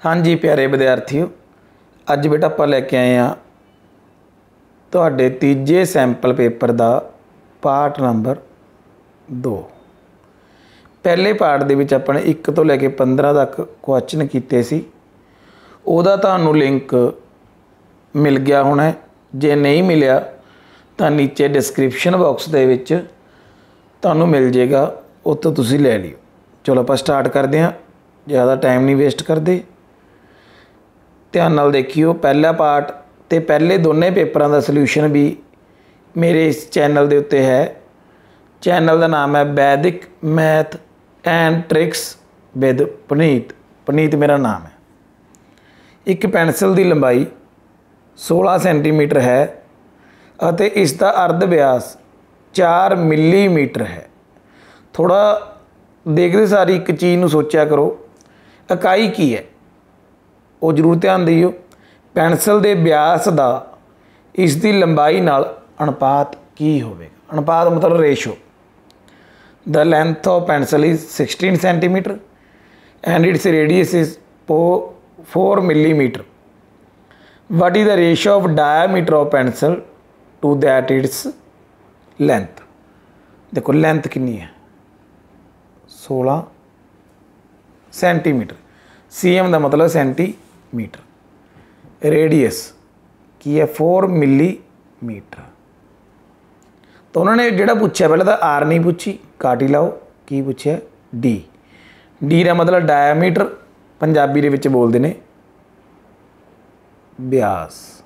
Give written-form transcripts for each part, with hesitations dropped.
हाँ जी प्यारे विद्यार्थियों, अज बेटा आप लैके आए हैं तुहाडे तीजे सैंपल पेपर का पार्ट नंबर 2। पहले पार्ट दे विच अपने 1 तो लैके 15 तक क्वेश्चन कीते सी। उहदा तुहानूं लिंक मिल गया होना है, जे नहीं मिलिया तो नीचे डिस्क्रिप्शन बॉक्स दे विच तुहानूं मिल जाएगा, उत्तों तुसीं लै लिओ। चलो आप स्टार्ट करते हैं, ज़्यादा टाइम नहीं वेस्ट करते। ध्यान नाल देखियो, पहला पार्ट तो पहले दोनों पेपरों का सल्यूशन भी मेरे इस चैनल के उत्ते है। चैनल का नाम है वैदिक math and tricks with Puneet. Puneet मेरा नाम है। एक पेंसिल की लंबाई 16 सेंटीमीटर है और इसका अर्ध व्यास 4 मिलीमीटर है। थोड़ा देखते सारी एक चीज़ नूं सोचा करो, इकाई की है वो जरूर ध्यान दिओ। पेंसिल के व्यास का इसकी लंबाई नाल अनुपात की होवेगा। अनुपात मतलब ratio. The length of pencil is 16 centimetre and its radius is 4 millimetre. What is the ratio of diameter of pencil to that its length. देखो लेंथ कितनी है, 16 सेंटीमीटर। CM का मतलब सेंटीमीटर। रेडियस की है 4 मिलीमीटर। तो उन्होंने जोड़ा पूछा, पहले तो आर नहीं पूछी, काट ही लाओ। की पूछा डी। डी का मतलब डायमीटर, पंजाबी दे विच बोलते हैं व्यास।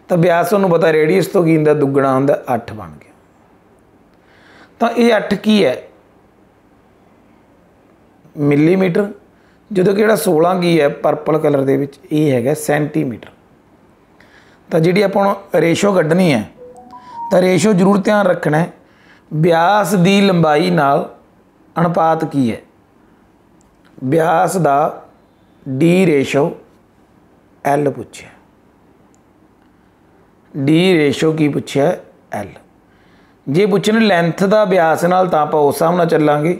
तो व्यास तुहानूं पता रेडियस तो की हुंदा दुगना हुंदा 8 बन गया। तो ये 8 की है मिलीमीटर, जो कि 16 की है परपल कलर के विच ये है सेंटीमीटर। तो जी आप रेशो कढ़नी है, तो रेशो जरूर ध्यान रखना है, व्यास की लंबाई नाल अनुपात की है। व्यास का डी रेशो एल पूछा, डी रेशो की पूछा एल। जे पूछने लेंथ का व्यास नाल तां आपां उस हिसाब नाल चलांगे,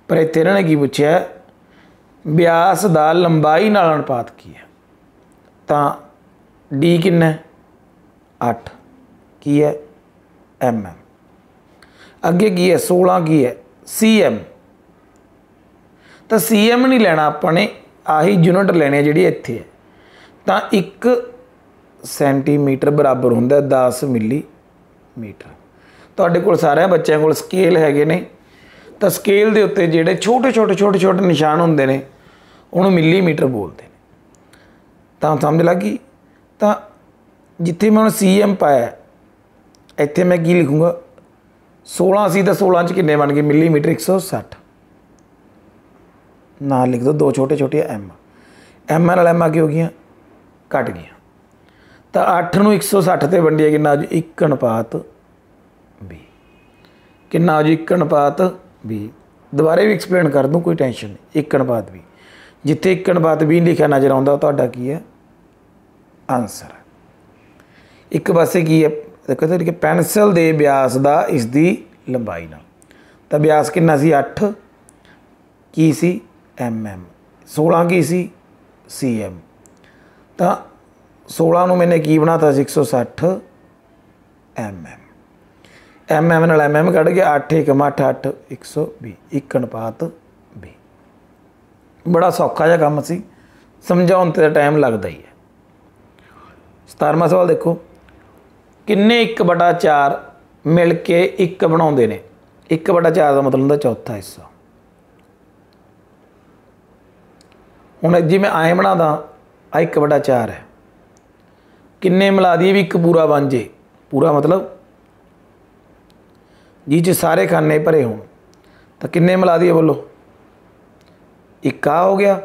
पर इत्थे इन्होंने की पूछा व्यास का लंबाई नाल अनुपात की है। तो डी किन्ना 8 की है MM। अगे की है 16 की है CM। तो CM नहीं लेना अपने, आही यूनिट लेने जी इत्थे है। तो 1 सेंटीमीटर बराबर होंदा 10 मिलीमीटर। तुहाडे कोल सारे बच्चों कोल स्केल हैगे ने, तो स्केल के उत्ते जिहड़े छोटे छोटे छोटे छोटे निशान होंदे ने उन्होंने मिलीमीटर बोलते हैं। तो समझ लगी। तो जिथे मैं CM पाया, इत्थे मैं की लिखूँगा 16 सी, तो 16 किन्ने बन गए मिलीमीटर 160। ना लिख दो 2 छोटे छोटे M। M नाल M की हो गई कट गई। तो 8 नूं 160 से वंडिया कि 1 अनुपात 20। कितना जी 1 अनुपात 20। दोबारा भी एक्सप्लेन कर दूँ, कोई टेंशन नहीं। 1 अनुपात 20, जिथे 1 अनुपात 20 लिखा नज़र आता तो की है आंसर। एक पासे की है देखो कि पेंसिल के व्यास का इसकी लंबाई नाल, तो व्यास कितना सी 8 की सी MM, 16 की सी CM। तो 16 नूं मैंने की बनाता 160 MM। MM नाल MM कट गया 8 1 8 8 120, 1 अनुपात 20। बड़ा सौखा जिहा काम सी, समझाउण ते टाइम लगता ही है। 17वां सवाल देखो, किन्ने 1/4 मिल के 1 बनाउंदे ने। 1/4 का मतलब होंदा चौथा हिस्सा। हुण जी मैं आए बनादा, 1/4 है, किन्ने मिला दिए भी 1 पूरा बन जे। पूरा मतलब जिस सारे खाने भरे होण, तो किन्ने मिला दिए बोलो। 1 आ हो गया,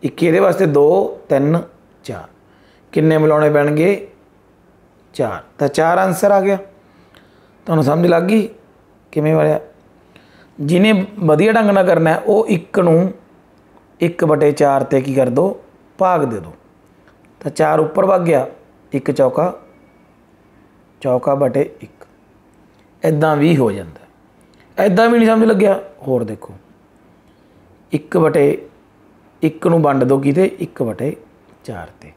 1 ये वास्ते 2 3 4, किन्ने मिलाने पैणगे 4। तो 4 आंसर आ गया। तुहानूं समझ लग गई किवें वालिया। जिन्हें वधिया ढंग नाल करना है वो 1 नूं 1/4 ते की कर दो, भाग दे दो। तो 4 उपर भग गया, 1 चौका चौका बटे 1, इदां भी हो जाता। इदां भी नहीं समझ लग्या, होर देखो 1/4 1 ਨੂੰ ਵੰਡ ਦਿਓ किते 1/4 ते।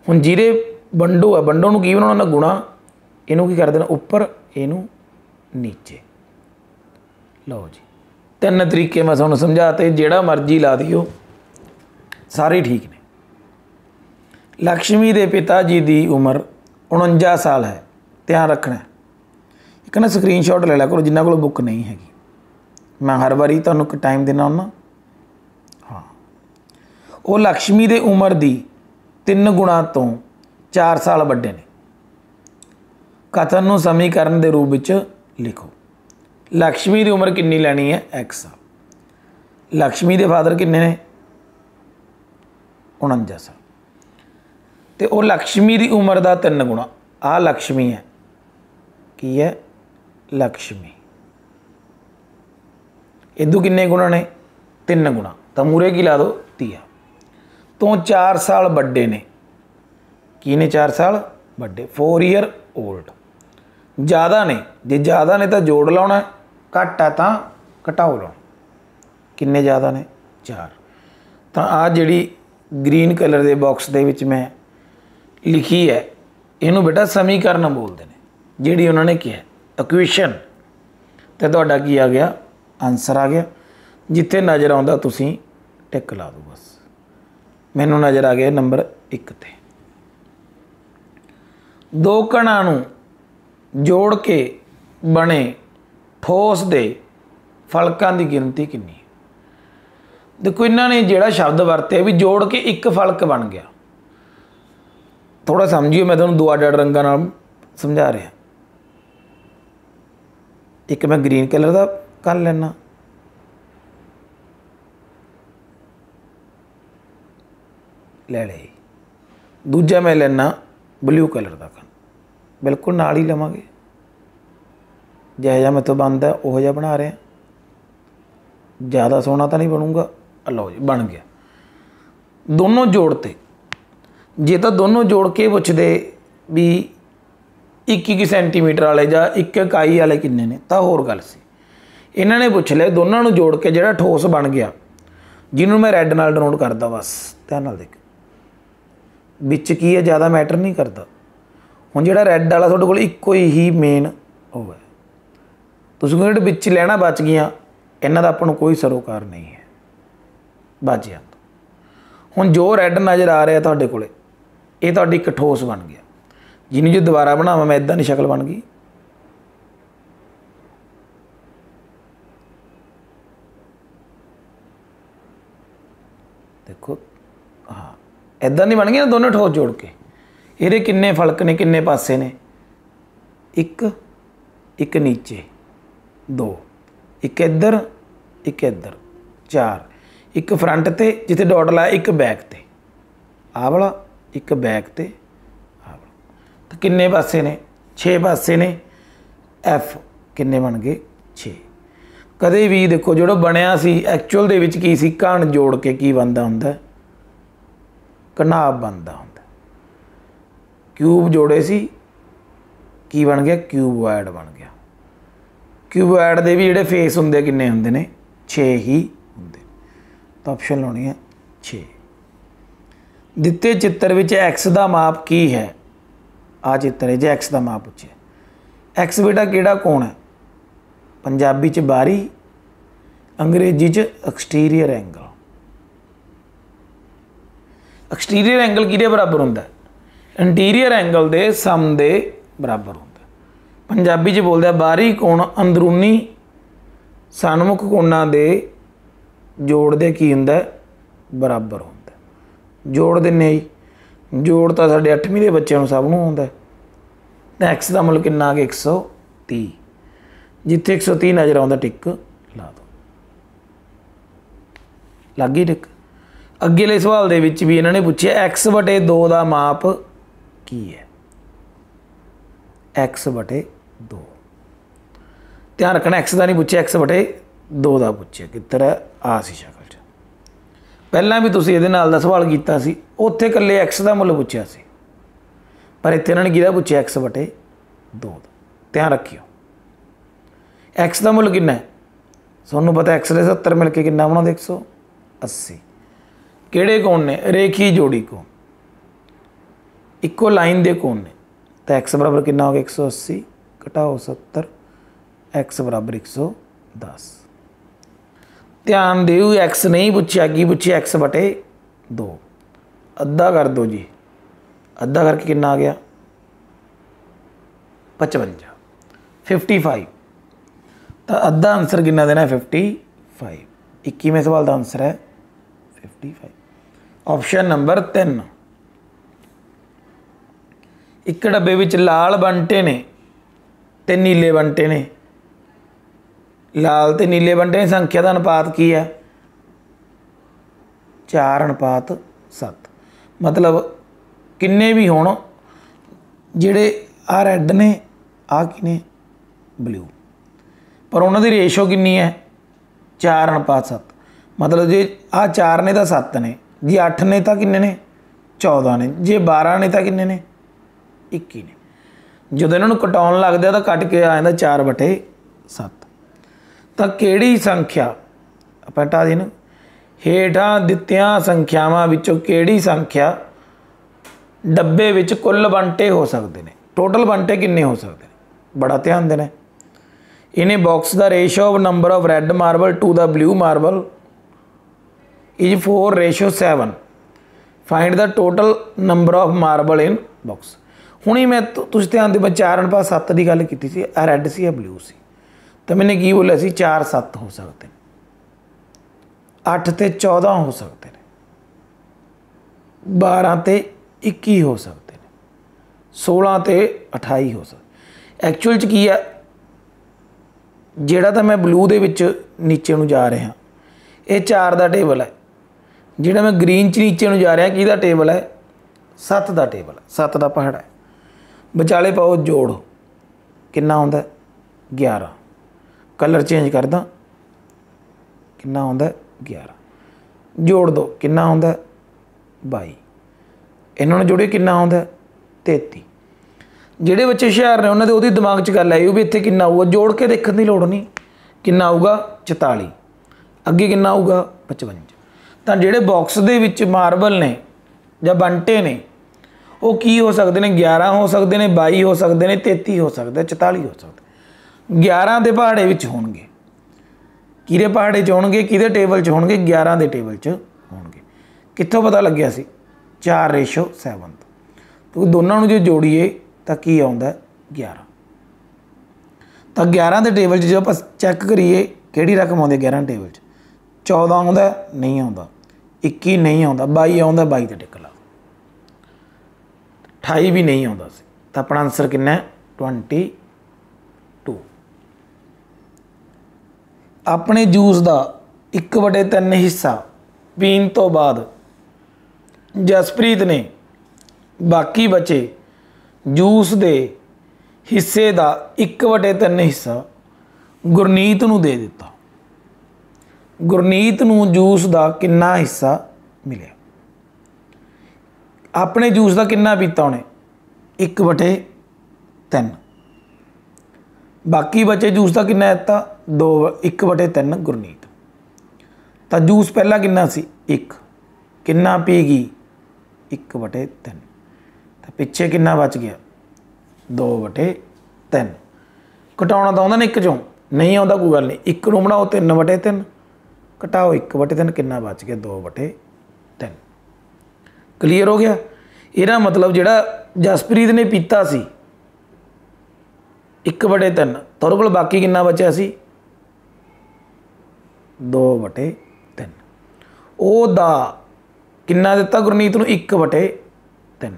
हुण जिहड़े वंडो है वंडो नूं की बनाउणा गुणा, इहनूं की कर देना उपर, इहनूं नीचे। लो जी 3 तरीके मैं तुहानूं समझाते, जिहड़ा मर्जी ला दिओ सारे ठीक ने। लक्ष्मी के पिता जी की उम्र 49 साल है। ध्यान रखना है, एक ना स्क्रीनशॉट ले लिया करो जिन्होंने को बुक नहीं हैगी, मैं हर बारी तुहानूं टाइम देना हुन्ना। हाँ, वो लक्ष्मी की उम्र की 3 गुणा तो 4 साल वड्डे ने। कथन नूं समीकरण के रूप में लिखो। लक्ष्मी की उम्र कितनी लैनी है? x साल। लक्ष्मी के फादर किन्ने ने? 49 साल। तो वो लक्ष्मी की उम्र का 3 गुणा, आ लक्ष्मी है, की है लक्ष्मी, इदू किन्ने गुणा ने? 3 गुणा, तो मूरे की ला दो 30 तो 4 साल वड्डे ने। की ने 4 साल वड्डे, 4 ईयर ओल्ड। ज़्यादा ने, जे ज़्यादा ने तो जोड़ लाना, घट है तो घटाओ लाना। किन्ने ज़्यादा ने? 4। तो आ जिहड़ी ग्रीन कलर के बॉक्स दे विच मैं लिखी है, इनू बेटा समीकरण बोलते हैं, जिहड़ी उन्होंने किया इक्वेशन। तो तुहाडा की आ गया? आंसर आ गया। जिथे नज़र आउंदा तुसीं टिक ला दो बस। मैनू नज़र आ गया नंबर 1 ते। 2 कणां नूं जोड़ के बने ठोस दे फलकां की गिनती कितनी? देखो इन्होंने जिहड़ा शब्द वरते भी जोड़ के एक फलक बन गया। थोड़ा समझिए, मैं तुहानूं 2 अड रंगां नाल समझा रहा। एक मैं ग्रीन कलर का कर लेना, ले ले। दूजा मैं लेना ब्लू कलर का, बिल्कुल नाल ही लवांगे। जिहो जिहा मैं तो बनता उहो जिहा बना रहे हैं, ज़्यादा सोहना तो नहीं बनूंगा। लो जी बन गया। दोनों जोड़ते, जे तो दोनों जोड़ के पुछदे भी 1 सेंटीमीटर वाले या 1 इकाई वाले किन्ने ने, तो होर गल सी। इन्होंने पूछ लिया दोनों जोड़ के जिहड़ा ठोस बन गया, जिन्होंने मैं रैड नाल डिनोट करता, बस ध्यान नाल देख विच की है, ज़्यादा मैटर नहीं करता। हुण जिहड़ा रैड वाला तुहाडे कोल इक्को ही मेन हो है, तुसीं जिहड़े विच लैना बच गईआं, इन्हां दा आपां नूं कोई सरोकार नहीं है, बच जाण। हुण जो रैड नज़र आ रहा तुहाडे कोले, ये तुहाडी एक ठोस बन गया। जिन्हें जो दोबारा बनावा मैं इदां दी शक्ल बन गई। देखो हाँ, इदां दी बन गई ना दोनों ठोस जोड़ के। ये किन्ने फलक ने, किन्ने पासे ने? 1 नीचे, 2, 1 इधर, 1 इधर, 4, 1 फ्रंट ते जिथे डॉट लाया, 1 बैक ते, आ वाला 1 बैक ते, आ वाला। तो किन्ने पासे ने? 6 पासे ने। एफ किन्ने बन गए? 6। कदे भी देखो जो बनया सी एक्चुअल दे विच की सी, घन जोड़ के की बनता हुंदा? घनाब बनता हुंदा। क्यूब जोड़े सी, की बन गया? क्यूबॉइड बन गया। क्यूबॉइड दे भी जिहड़े फेस हुंदे किन्ने हुंदे ने? 6 ही हुंदे। तो ऑप्शन लाउणी है 6। दिते चित्र विच एक्स का माप की है? आ चित्र है, जे एक्स का माप पूछे। एक्स बेटा किहड़ा कोण है? पंजाबी च बारी, अंग्रेजी च एक्सटीरियर एंगल। एक्सटीरियर एंगल किहदे बराबर हुंदा? इंटीरियर एंगल दे सम दे बराबर हुंदा। पंजाबी च बोलदे बाहरी कोण अंदरूनी सन्मुख कोणां दे जोड़ दे की हुंदा? बराबर हुंदा। जोड़ दिन्ने जी, जोड़ तो साडे 8वीं के बच्चों नूं सब नूं आउंदा। तो एक्स का मुल कितना आ गया? 130। जिथे 130 नज़र आउंदा टिक ला दो, लग गई टिक। अगले सवाल दे विच भी इन्होंने पूछे x/2 का माप की है? x/2। ध्यान रखना x का नहीं पूछे, x/2 का पूछे। किधर है? आ सी शक्ल च। पहला भी तुसीं इहदे नाल दा सवाल कीता सी, उत्थे कल्ले x का मुल पूछा सी, पर इत्थे इन्होंने किहदा पूछे? x/2। ध्यान रखियो x का मुल कितना है? तुहानूं पता x दे 70 मिल के कितना बनाउंदे? 180। किहड़े कोण ने? रेखी जोड़ी कोण, इक्को लाइन के कोण ने। तो एक्स बराबर कितना हो गया 180 घटाओ 70, एक्स बराबर 110। ध्यान दिओ एक्स नहीं पूछा, की पूछे एक्स बटे 2। अद्धा कर दो जी, अद्धा करके कितना आ गया 55, 55। तो अद्धा आंसर कितना देना है 55। 21वें सवाल का आंसर है 55, ऑप्शन नंबर 3। एक डब्बे विच लाल बंटे ने ते नीले बंटे ने, लाल ते नीले बंटे ने संख्या का अनुपात की है 4:7। मतलब किन्ने भी होण, जिहड़े आ रैड ने आ किने ब्लू, पर उन्होंने रेशो कितनी है 4:7। मतलब जे आ 4 ने तो 7 ने, जे 8 ने तो किन्ने ने 14 ने, जे 12 ने तो किन्ने ने 21 ने। जो इन्होंने कटाउन लगता तो कट के आ जाता 4/7। तो किहड़ी संख्या आपां हटा देना, हेठां दित्तियां संख्यावां विचों किहड़ी संख्या डब्बे विच कुल बंटे हो सकते हैं, टोटल बंटे किन्ने हो सकते हैं? बड़ा ध्यान देना। इन्हें box the ratio of number of red marble to the blue marble is 4:7। Find the total number of marble in box. हुण ही मैं तुसीं ध्यान दे, मैं 4:7 की गल की सी, आ रैड सी या ब्लू सी, तो मैंने की बोलिया सी 4-7 हो सकते हैं, 8 ते 14 हो सकते हैं, 12 ते 21 हो सकते हैं, 16 ते 28 हो सकते। एक्चुअल च की है, जिहड़ा तो मैं ब्लू दे विच नीचे नूं जा रहा, ये 4 का टेबल है। जिहड़ा मैं ग्रीन च नीचे नूं जा रहा, किहदा टेबल है 7 का टेबल है, 7 का पहाड़ा है। विचाले पाओ जोड़, कितना आउंदा 11। कलर चेंज कर दा, कितना आउंदा 11। जोड़ दो, कितना आउंदा 22। इन्होंने जोड़े कितना आउंदा 33। जिहड़े बच्चे हुशियार ने उन्होंने उहदे दिमाग च गल आई भी इत्थे कितना आऊगा, जोड़ के देखने की लोड़ नहीं। कितना आऊगा 44, अगे कितना आऊगा 55। तो जिहड़े बॉक्स दे विच मार्बल ने जां बंटे ने, वो की हो सकते हैं 11 हो सकते हैं, 22 हो सकते हैं, 33 हो सकते हैं, 44 हो सकते। 11 के पहाड़े विच होणगे, किहदे पहाड़े च होणगे, किहदे टेबल च होणगे 11 के टेबल च होणगे। कित्थों पता लग्या सी 4:7। तो दोनों जो जोड़ीए तो की आउंदा 11। तो 11 के टेबल जो आप चैक करिए किहड़ी रकम आउंदी 11 टेबल च, 14 आउंदा नहीं आउंदा, 21 नहीं आउंदा, 22 आउंदा, 22 ते टिक ला, 28 भी नहीं आउंदा सी। तो अपना आंसर कितना है 22। अपने जूस का 1/3 हिस्सा पीण तो बाद जसप्रीत ने बाकी बचे जूस के हिस्से का 1/3 हिस्सा गुरनीत नूं दे दिता। गुरनीत नूं जूस का कितना हिस्सा मिले? अपने जूस का कितना पीता उन्हें 1/3। बाकी बचे जूस का कितना दिता 1/3 गुरनीत। तो जूस पहला कितना सी 1, कितना पी गई 1/3। तो पिछे कितना बच गया 2/3। घटाना तो आउंदा ना 1 चों, नहीं आता कोई गल नहीं, 1 नूं बनाओ 3/3, घटाओ 1/3, कितना बच गया 2/3। क्लीयर हो गया? इहदा मतलब जिहड़ा जसप्रीत ने पीता सी 1/3, तो उहदे कोल बाकी कितना बचा सी 2/3। ओहदा कितना दिता गुरनीत नूं 1/3।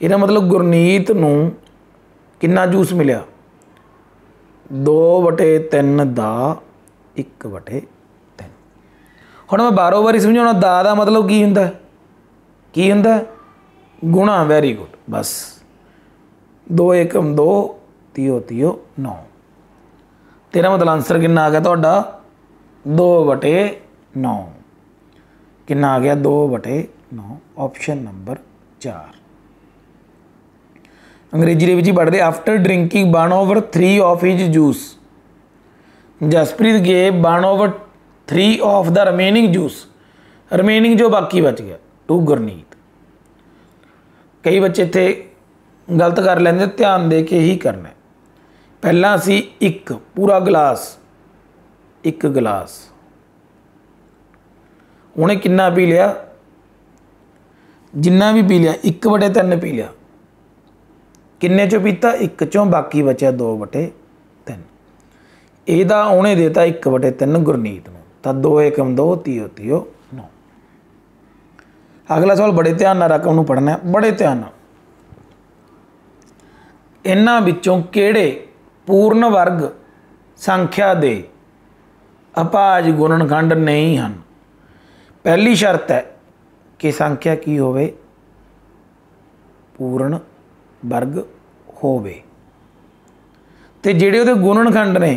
इहदा मतलब गुरनीत नूं कितना जूस मिलिया 2/3 का 1/3। हुण मैं बारों बारी समझाउणा, दा मतलब की हुंदा, की हुंदा गुणा। वैरी गुड, बस 2 एकम 2, 3 9। तेरा मतलब आंसर कितना आ गया तुहाडा 2/9। कितना आ गया 2/9, ऑप्शन नंबर 4। अंग्रेजी के पढ़ते, after drinking 1/3 of his juice Jaspreet gave 1/3 of the remaining juice remaining जो बाकी बच गया टू गुरनीत। कई बच्चे इत्थे गलत कर लेंदे, ध्यान दे के ही करना। पहला असी एक पूरा गिलास, एक गिलास उन्हें कितना पी लिया, जिन्ना भी पी लिया 1/3 पी लिया। किन्ने चों पीता, 1 चों, बाकी बचा 2/3। ਇਹਦਾ ਉਹਨੇ देता 1/3 गुरनीत ਨੂੰ, ਤਾਂ 2 ਏਕਮ 2 तीओ तीओ 9। अगला सवाल बड़े ध्यान नाल रकम ਨੂੰ पढ़ना, बड़े ध्यान नाल। इन्हां विचों किहड़े पूर्ण वर्ग संख्या दे अभाज गुणनखंड नहीं हैं। पहली शर्त है कि संख्या की होवे, पूर्ण वर्ग होवे, ते जिहड़े उहदे गुणनखंड ने,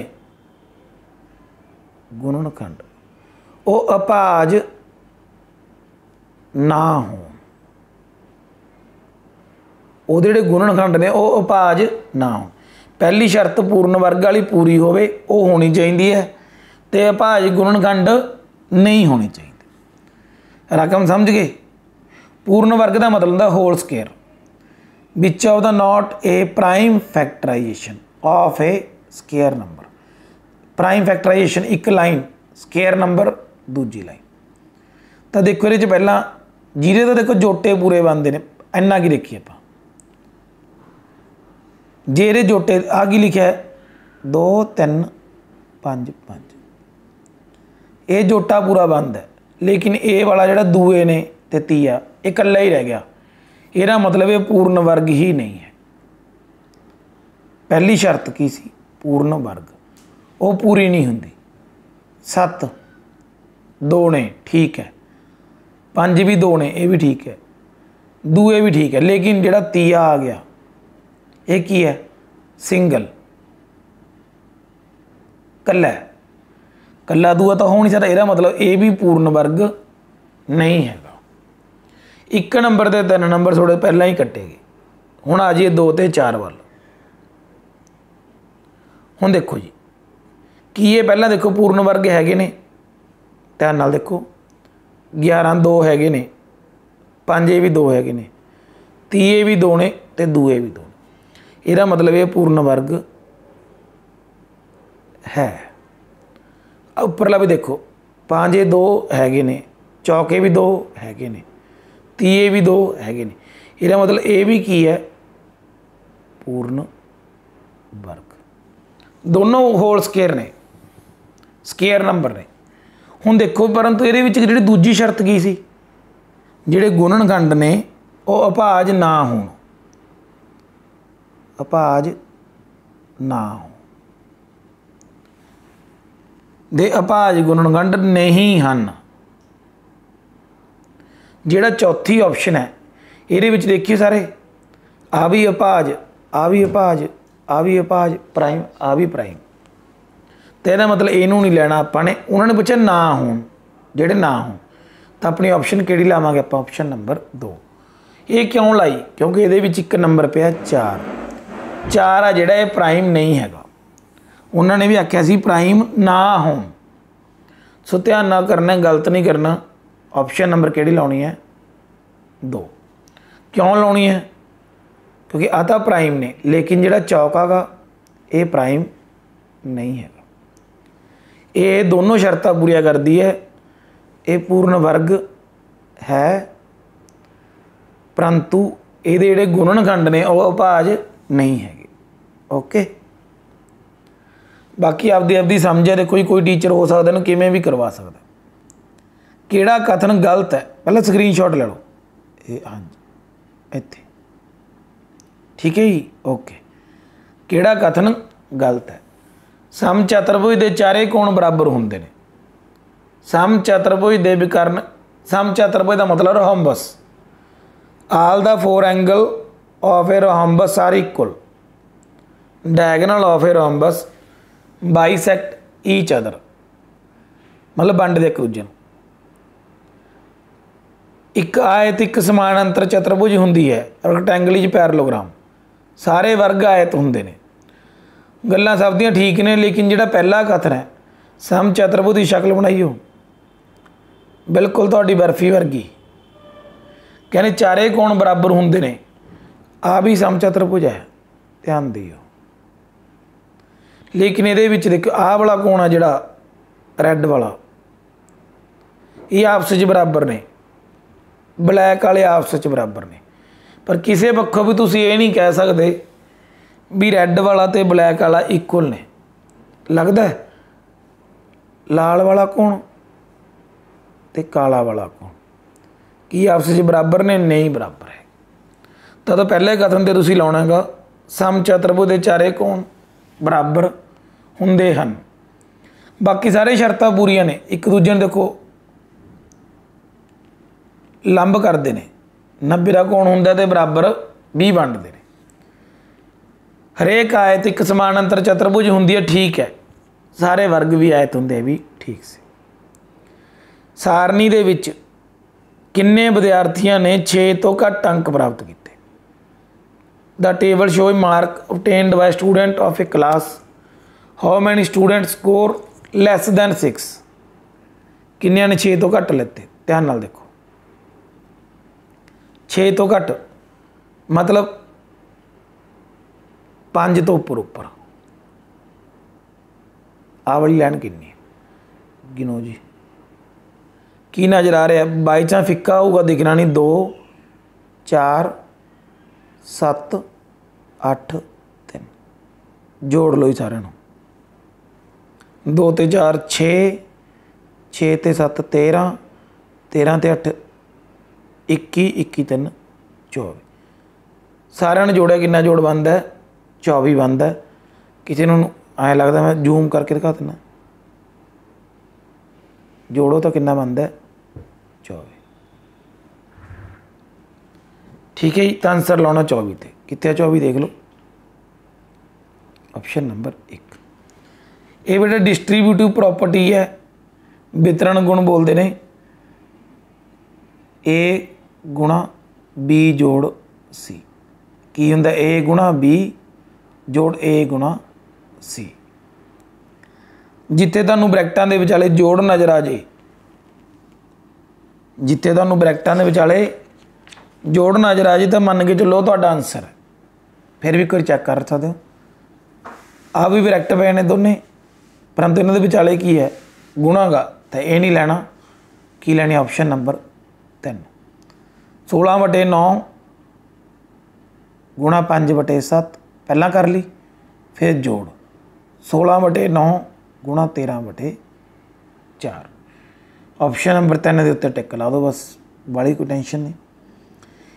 गुणनखंड वो अभाज ना हो। वो जिहड़े गुणनखंड ने वो अभाज ना हो। पहली शर्त पूर्ण वर्ग वाली पूरी होवे, वो होनी चाहिए है, तो अभाज गुणनखंड नहीं होनी चाहिए। रकम समझ गए। पूर्ण वर्ग का मतलब होता whole square, which of the not a prime factorization of a square number. Prime factorization एक लाइन, स्केयर नंबर दूजी लाइन। तो देखो ये पहला जीरे तो देखो जोटे पूरे बनते हैं, इन्ना की देखिए आप। जेरे जोटे आ की लिखा है 2 3 5 5, ये जोटा पूरा बंद है, लेकिन ये वाला जो दूए ने ते तीया ये कल्ला ही रह गया। यदा मतलब ये पूर्ण वर्ग ही नहीं है। पहली शर्त की सी पूर्ण वर्ग, वो पूरी नहीं होंगी। 7 2 ने ठीक है, 5 भी 2 ने, ये भी ठीक है, दूए भी ठीक है, लेकिन जो तीया आ गया ये की है, सिंगल, कल्ला है, कल्ला दूआ तो हो नहीं सकता। यदा मतलब ये भी पूर्ण वर्ग नहीं है। 1 नंबर से 3 नंबर थोड़े पहला ही कट्टे गए। हुण आ जाइए 2 ते 4 वाल। हुण देखो जी कि ये पहला देखो पूर्ण वर्ग हैगे ने, ध्यान नाल देखो 11 2 हैगे ने, 5 ये भी 2 हैगे ने, 30 भी 2 ने ते दूए भी 2 ने। ਇਹਦਾ मतलब ये पूर्ण वर्ग है। उपरला भी देखो 5 ये 2 हैगे ने, चौके भी 2 हैगे ने, तीए भी 2 हैगे ने। ਇਹਦਾ मतलब ये भी की है, पूर्ण वर्ग। दोनों होल स्केयर ने, स्केयर नंबर ने। हुण देखो परंतु ये जिहड़ी दूजी शर्त की सी, जिहड़े गुणनखंड ने वो अभाज ना होण, अभाज ना हो, दे अभाज गुणनखंड नहीं हैं। जिहड़ा चौथी ऑप्शन है ये देखिए सारे, आ भी अभाज, आ भी अभाज, आ भी अभाज, प्राइम, आ भी प्राइम। तो यह मतलब इनू नहीं लेना अपने, उन्होंने पूछा ना हो, जेडे ना हो तो अपनी ऑप्शन केड़ी लावांगे आप, ऑप्शन नंबर 2। ये क्यों लाई, क्योंकि ये एक नंबर पे 4 4 आ जिहड़ा ये प्राइम नहीं हैगा। उन्होंने भी आख्या सी प्राइम ना हो। सो ध्यान ना करना, गलत नहीं करना। ऑप्शन नंबर केड़ी लाउणी है, 2। क्यों लाउणी है, क्योंकि आ तो प्राइम ने, लेकिन जिहड़ा चौका गा ये प्राइम नहीं है। ये दोनों शर्तां पूरियां करदी है। ये पूर्ण वर्ग है, परंतु ये जिहड़े गुणनखंड ने वो अभाज नहीं है। ओके, बाकी आपदी आपदी समझ है। देखो कोई टीचर हो सकता है किवें भी करवा सकता। किहड़ा कथन गलत है, पहले स्क्रीनशॉट ले लो। ये हाँ जी इत्थे ठीक है जी। ओके, किहड़ा कथन गलत है। सम चतुर्भुज के चारे कोण बराबर होंदे ने। सम चतुर्भुज के विकर्ण, सम चतुर्भुज का मतलब rhombus. All the 4 angle of a rhombus are equal. Diagonal of a rhombus bisect each other, मतलब वंड दे एक दूजे नूं। एक आयत एक समान अंतर चतुर्भुज हुंदी है, रेक्टेंगल इज पैरेललोग्राम। सारे वर्ग आयत हुंदे ने। गल्लां सब दियां ठीक ने, लेकिन जिहड़ा पहला कथन है सम चतुर्भुज की शक्ल बनाइयो, बिल्कुल तुहाडी बर्फी वर्गी। कहने चारे कोण बराबर हुंदे ने, आ भी समचतुर्भुज है, ध्यान दिओ। लेकिन ये देखो आह वाला कोण है जिहड़ा रैड वाला, ये आपस च बराबर ने, ब्लैक वाले आपस च बराबर ने। पर किसी पक्षों भी तुसीं ये नहीं कह सकते भी रैड वाला तो ब्लैक वाला इक्वल ने। लगता है लाल वाला कोण ते काला वाला कोण की आपस च बराबर ने? नहीं बराबर है। तो पहले कथन ते तुसीं लाउणा हैगा समचतुर्भुज दे चारे कोण बराबर हुंदे हन। बाकी सारे शर्तां पूरीआं ने। एक दूजे नूं देखो लंब करते हैं, 90 का कोण हुंदा ते बराबर 20 वंडते हैं। हरेक आयत एक समान अंतर चतुर्भुज हुंदी है, ठीक है। सारे वर्ग भी आयत हुंदे भी ठीक से। सारणी दे विच किन्ने विद्यार्थियों ने 6 तो घट अंक प्राप्त किए? The table show mark obtained by student of a class. How many students score less than 6? किन्नियां ने 6 तो घट लेते? ध्यान नाल देखो, 6 तो घट मतलब 5 तो उपर आ वाली लैन किन्नी गिनो जी। की नज़र आ रहा है? बाई चांस फिक्का होगा दिखना नहीं। 2 4 7 8 3 जोड़ लो ही सारे 2 ते 4 6 6 ते 7 13 13 ते 8 21 21 3 24 सारे ने जोड़िया कितना जोड़ बनता है? 24 बनता है। किसी को ऐ लगता मैं जूम करके दिखा देना, जोड़ो तो कितना बनता है? 24। ठीक है जी। तो आंसर लाना 24 थे। कितने 24 देख लो, ऑप्शन नंबर 1। ये बेटा डिस्ट्रीब्यूटिव प्रॉपर्टी है, वितरण गुण बोलते हैं। ए गुणा बी जोड़ सी की हुंदा? ए गुणा बी जोड़ ए गुणा सी। जिथे तुहानूं ब्रैकटां दे विचाले जोड़ नज़र आ जाए, जिथे तुहानूं ब्रैकटां दे विचाले जोड़ नज़र आ जाए तो मन के चलो तुहाडा आंसर है। फिर भी कोई चैक कर सकते हो। आ भी ब्रैकट पे ने दोने, परंतु इन्होंने विचाले की है? गुणा गा। तो ये नहीं लेना, की लैनी? Option number 3। 16/9 गुणा 5/7 पहला कर ली, फिर जोड़ 16/9 गुणा 13/4। ऑप्शन नंबर 3 के उत्ते टिक ला दो बस, बड़ी कोई टेंशन नहीं।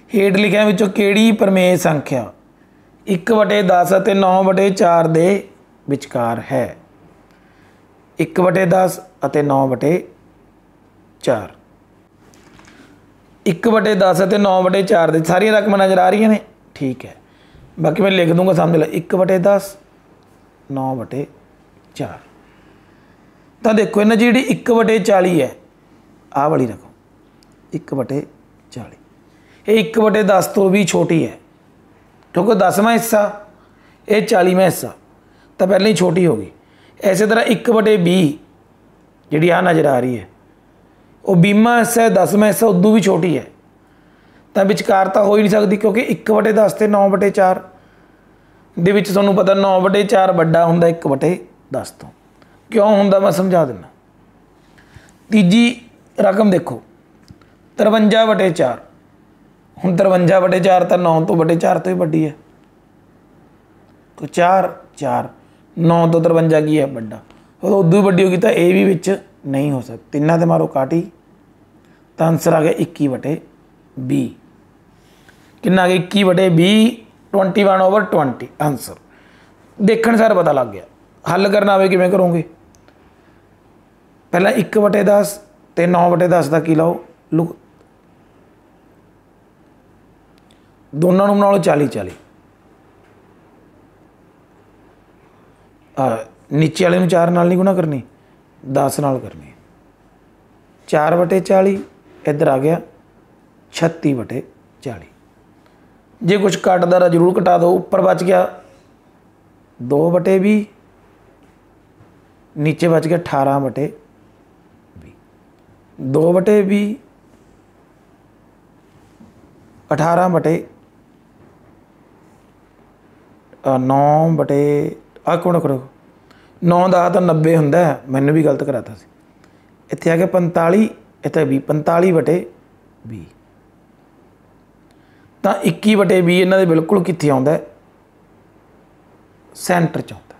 हेठ लिखिया विचों किहड़ी प्रमेय संख्या 1/10 ਅਤੇ 9/4 ਦੇ ਵਿਚਕਾਰ है? 1/10 ਅਤੇ 9/4, 1/10 ਅਤੇ 9/4 ਦੇ सारिया रकम नज़र आ रही ने, ठीक है। बाकी मैं लिख दूंगा, समझ ला 1/10 9/4। तो देखो इन्हें जी 1/40 है, आह वाली रकम 1/40, ये 1/10 तो भी छोटी है क्योंकि 10वां हिस्सा ये 40वां हिस्सा तो पहले ही छोटी होगी। इस तरह 1/20 जी आ नज़र आ रही है वो 20वां हिस्सा है, 10वां हिस्सा उदू भी छोटी है, तो विचकार तो हो ही नहीं सकती क्योंकि 1/10 तो 9/4 दे विच तुहानूं पता 9/4 वड्डा हुंदा 1/10 तो। क्यों हुंदा मैं समझा दिना। तीजी रकम देखो 53/4, हुण 53/4 तो 9/4 तो ही वड्डी है, तो 4 4 9 तो 53 की है वड्डा, तो उदू ही वड्डी होगी, तो ये भी विच नहीं हो सकती। तिन्ना ते मारो काटी, तो आंसर आ गया 21/20। कितना आ गया? 21/20, 21/20 आंसर। देखने सार पता लग गया। हल करना आवे किवें करोगे? पहला 1/10 तो 9/10 का की लाओ, लुक दोनों बना लो 40-40, नीचे वाले 4 नाल नहीं गुणा करनी, 10 नाल करनी। 4/40 इधर आ गया 36/40। जे कुछ कटदा रहा जरूर कटा दो। ऊपर बच गया 2/20, नीचे बच गया 18/20। 2/20 18/9 करो 9 10 तो 90 होंगे, मैंने भी गलत कराता सी। इत्थे आ गया 45, इत्थे 20 45/20 तो 21/20 इन्हां दे बिल्कुल कित्थे आउंदा है, सेंटर च आउंदा।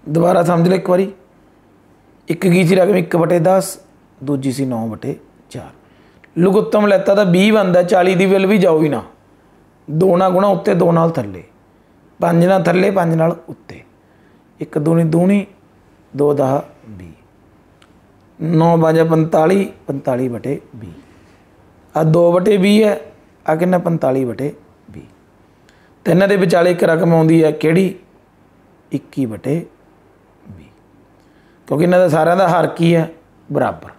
दोबारा समझ लो एक बारी, एक की सी रकम 1/10, दूजी सी 9/4। लघुत्तम लैता तो 20 बनता, 40 की विल भी जाओ ही ना, 2 नाल गुणा उत्ते 2 नाल थल्ले, 5 नाल थल्ले 5 नाल उत्ते, 1 दूनी दूनी 2 10 20, 9 5 45 45/20 आ 2/20 है, आ कितना 45/20। तो इन्हां दे विचाले एक रकम आउंदी है किहड़ी 21/20, क्योंकि इन्हां दा सारिਆਂ ਦਾ हर की है बराबर।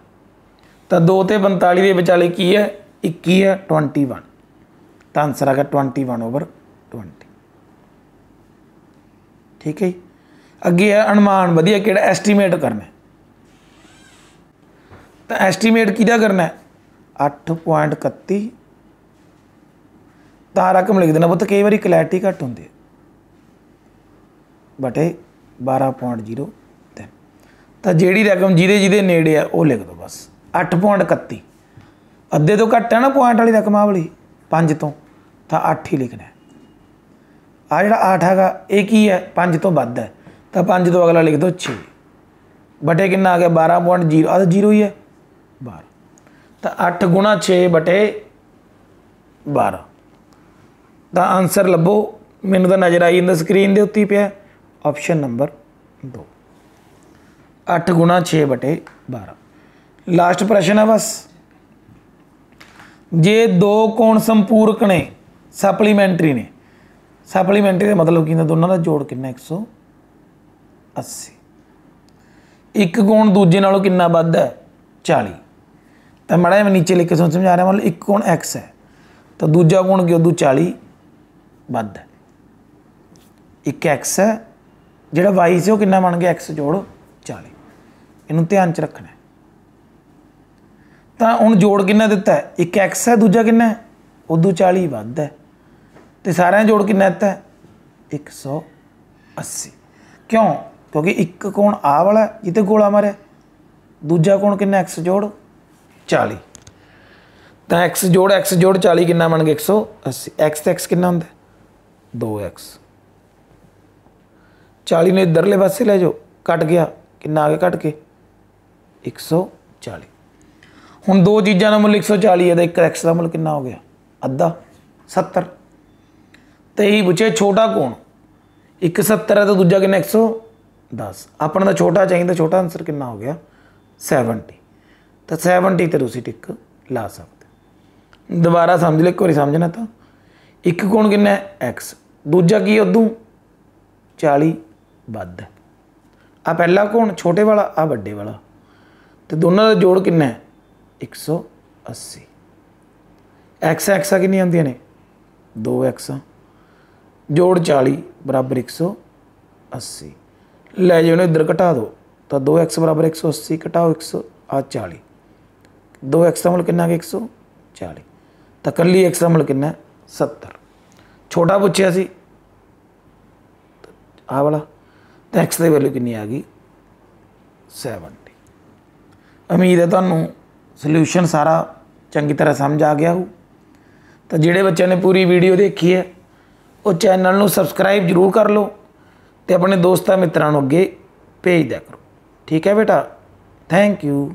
तो 2 ते 45 के विचाले की है 21 है 21, तो आंसर आ गया 21/20। ठीक है जी। अगे है अनुमान वधिया किहड़ा एस्टीमेट करना, तो एस्टीमेट किहदा करना है 8.31, तो रकम लिख देना पुत्त, कई बार क्लैरिटी घट होंदी है, बटे 12.03। तो जिहड़ी रकम जिहदे नेड़े है वो लिख दो बस 8.31, अद्धे तो घट है ना पॉइंट वाली रकम आ वाली 5 तो 8 ही लिखना है। आ जिहड़ा 8 हैगा ये की है 5 तो वध है, तो 5 तो अगला लिख दो 6, बटे कितना आ गया 12.0, आ तो 0 ही है 12, तो 8 गुणा 6 बटे 12। तो आंसर लभो, मैनू तो नज़र आई जाता स्क्रीन के उत्ते पे, ऑप्शन नंबर 2, 8 गुणा 6 बटे 12। लास्ट प्रश्न है बस, जे 2 कोण संपूरक ने सप्लीमेंटरी ने, सप्लीमेंटरी का मतलब कि दोनों का जोड़ कितना 180, एक कोण दूजे नालों कितना वध है 40, तो माड़ा मैं नीचे लिख के समझा रहा, मतलब एक कोण एक्स है तो दूजा कोण कि उदू 40 वध है, एक एक्स है जिहड़ा वाई से वो कितना बन गया एक्स जोड़ 40, इनू ध्यान च रखना है। तो हुण जोड़ कितना दिता है, एक एक्स है दूजा कितना है उदू 40 वध है, तो सारे जोड़ कितना दिता है 180। क्यों, क्योंकि एक कोण आ वाला जिते गोला मारे, दूजा कोण कितना एक्स जोड़ 40, तो एक्स जोड़ 40 कितना बन गया 180। एक्स तो एक्स कितना होंगे 2x, 40 ने इधरले पासे ले जाओ, कट गया कितना आ गया कट के 140। हुण दो चीज़ों का मुल 140 है, तो एक एक्स का मुल कितना हो गया अद्धा 70। तो यही पूछे छोटा कोण, एक 70 है तो दूजा कितना 110, अपना तो छोटा चाहिए, तो छोटा आंसर कितना हो गया 70। तो 70 तो तुसीं टिक ला सकते। दोबारा समझ लो, एक बार समझना, तो एक कोण कितना है एक्स, दूजा की उदू 40 वध है, आ पहला कोण छोटे वाला आ वड्डे वाला, तो दोनों का जोड़ कितना है 180। एक्स एक्सा कितनी आंदियां ने 2x, जोड़ 40 बराबर 180, लै जाओ इधर घटा दो, तो 2x बराबर 180 घटाओ 140, 2x का मुल कितना 140, तो कली x का मुल कितना 70। छोटा पूछया सी आ वाला, तो एक्स की वैल्यू कितनी आ गई 70। उम्मीद है तुहानू सल्यूशन सारा चंगी तरह समझ आ गया हो। तो जिहड़े बच्चों ने पूरी वीडियो देखी है वो चैनल नू सबसक्राइब जरूर कर लो, तो अपने दोस्तां मित्रां नू अगे भेज दिया करो। ठीक है बेटा, थैंक यू।